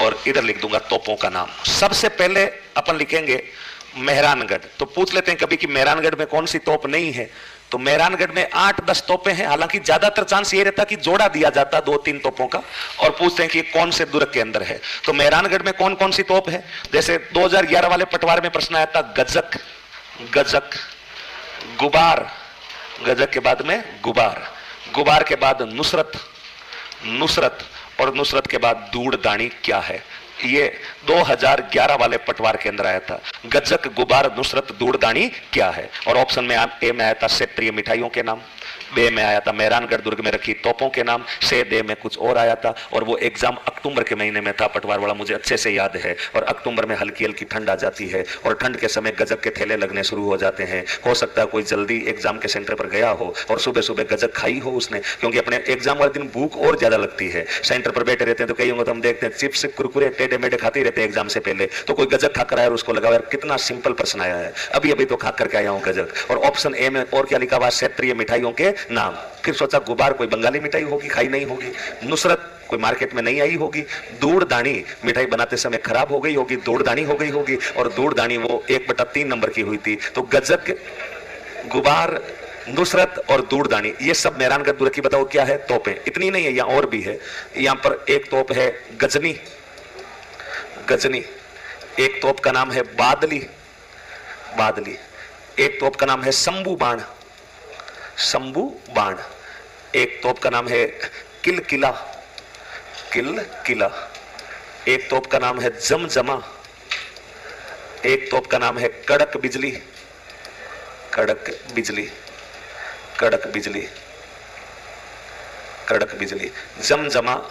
और इधर लिख दूंगा तोपों का नाम। सबसे पहले अपन लिखेंगे मेहरानगढ़। तो पूछ लेते हैं कभी कि मेहरानगढ़ में कौन सी तोप नहीं है, तो मेहरानगढ़ में 8-10 तोपें हैं। हालांकि ज्यादातर चांस ये रहता कि जोड़ा दिया जाता 2-3 तोपों का, और पूछते हैं कि कौन से दुर्ग के अंदर है। तो मेहरानगढ़ में कौन कौन सी तोप है, जैसे 2011 वाले पटवार में प्रश्न आया था, गजक, गजक, गुबार, गजक के बाद में गुबार, गुबार के बाद नुसरत, नुसरत, और नुसरत के बाद दूड़दानी क्या है। ये 2011 वाले पटवार के अंदर आया था, गजक, गुबार, नुसरत, दूड़दानी क्या है। और ऑप्शन में ए में आया था क्षेत्रीय मिठाइयों के नाम, बे में आया था मेहरानगढ़ दुर्ग में रखी तोपों के नाम, से दे में कुछ और आया था। और वो एग्जाम अक्टूबर के महीने में था पटवार वाला, मुझे अच्छे से याद है। और अक्टूबर में हल्की हल्की ठंड आ जाती है और ठंड के समय गजक के थैले लगने शुरू हो जाते हैं। हो सकता है कोई जल्दी एग्जाम के सेंटर पर गया हो और सुबह सुबह गजक खाई हो उसने, क्योंकि अपने एग्जाम वाले दिन भूख और ज्यादा लगती है। सेंटर पर बैठे रहते हैं तो कई होंगे तो हम देखते हैं चिप्स कुरकुरे टेढ़े मेढ़े खाते रहते हैं एग्जाम से पहले, तो कोई गजक खाकर आया और उसको लगा यार कितना सिंपल प्रश्न आया है, अभी अभी तो खा करके आया हूं गजक। और ऑप्शन ए में और क्या लिखा हुआ, क्षेत्रीय मिठाइयों के नाम। फिर सोचा गुबार कोई बंगाली मिठाई होगी, खाई नहीं होगी, नुसरत कोई मार्केट में नहीं आई होगी, दूड़दानी मिठाई बनाते समय खराब हो गई होगी, दूड़दानी हो गई होगी, और दूड़दानी वो 1/3 नंबर की हुई थी। तो गजक, गुबार, नुसरत और दूड़दानी ये सब मेहरानगढ़ दुर्ग की बताओ क्या है, तोपें। इतनी नहीं है, यहाँ और भी है। यहाँ पर एक तोप है गजनी, गजनी, एक तोप का नाम है बादली, बादली, एक तोप का नाम है शंभू बाण, शंभू बाण, एक तोप का नाम है किलकिला, किलकिला, एक तोप का नाम है जमजमा, एक तोप का नाम है कड़क बिजली, कड़क बिजली, कड़क बिजली, कड़क बिजली, जमजमा,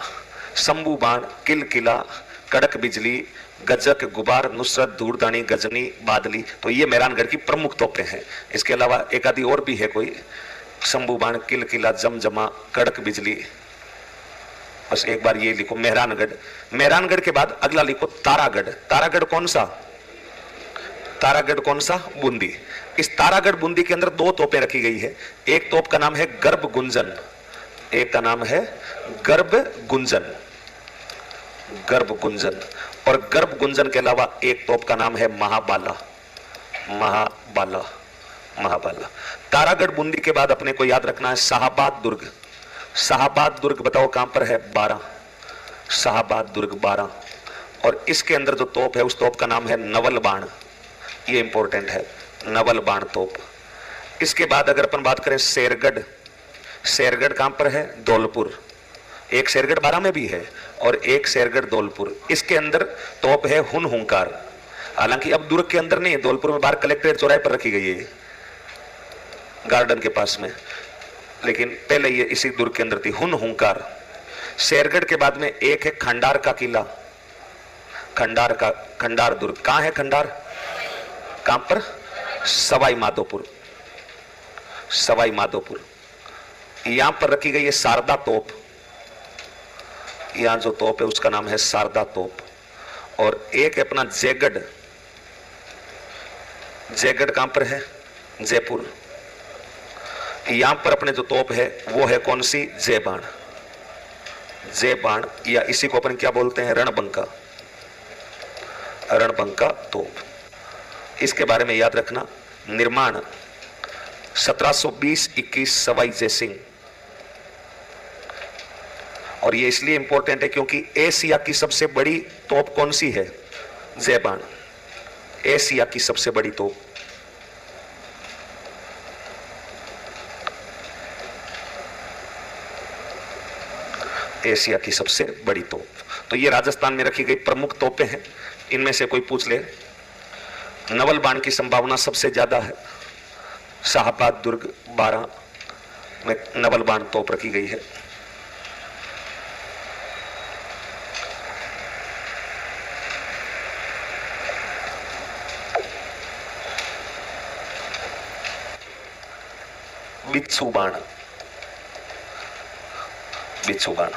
शंभू बाण, किलकिला, कड़क बिजली, गजक, गुबार, नुसरत, दूड़दानी, गजनी, बादली। तो ये मेहरानगढ़ की प्रमुख तोपें हैं। इसके अलावा एक आदि और भी है कोई, शंभू बाण, किलकिला, जमजमा, कड़क बिजली। बस एक बार ये लिखो मेहरानगढ़। मेहरानगढ़ के बाद अगला लिखो तारागढ़। तारागढ़ कौन सा, तारागढ़ कौन सा, बूंदी। इस तारागढ़ बूंदी के अंदर 2 तोपें रखी गई है। एक तोप का नाम है गर्भ गुंजन, एक का नाम है गर्भ गुंजन, गर्भ गुंजन, और गर्भ गुंजन के अलावा एक तोप का नाम है महाबाला, महाबाला, महाबाला। तारागढ़ बूंदी के बाद अपने को याद रखना है शाहाबाद दुर्ग। शाहाबाद दुर्ग बताओ कहां पर है, 12, शाहाबाद दुर्ग 12। और इसके अंदर जो तोप है उस तोप का नाम है नवल बाण, ये इंपॉर्टेंट है, नवल बाण तोप। इसके बाद अगर अपन बात करें शेरगढ़, शेरगढ़ कहां पर है, धौलपुर। एक शेरगढ़ 12 में भी है और एक शेरगढ़ धौलपुर। इसके अंदर तोप है हुन हुंकार। हालांकि अब दुर्ग के अंदर नहीं है, धौलपुर में बाहर कलेक्ट्रेट चौराहे पर रखी गई है, गार्डन के पास में, लेकिन पहले ये इसी दुर्ग के अंदर थी, हुन हुंकार। शेरगढ़ के बाद में एक है खंडार का किला, खंडार का, खंडार दुर्ग कहां है, खंडार कहां पर, सवाई माधोपुर, सवाई माधोपुर। यहां पर रखी गई है शारदा तोप, यहां जो तोप है उसका नाम है शारदा तोप। और एक है अपना जयगढ़, जयगढ़ कहां पर है, जयपुर। यहां पर अपने जो तोप है वो है कौन सी, जयबाण, जयबाण, या इसी को अपन क्या बोलते हैं, रणबंका, रणबंका तोप। इसके बारे में याद रखना, निर्माण 1720-21 सवाई जयसिंह। और ये इसलिए इंपॉर्टेंट है क्योंकि एशिया की सबसे बड़ी तोप कौन सी है, जयबाण, एशिया की सबसे बड़ी तोप। एशिया की सबसे बड़ी तोप। तो ये राजस्थान में रखी गई प्रमुख तोपें हैं। इनमें से कोई पूछ ले, नवल बाण की संभावना सबसे ज्यादा है, शाहाबाद दुर्ग 12 में नवल बाण तोप रखी गई है। बिच्छू बाण, बिच्छू बाण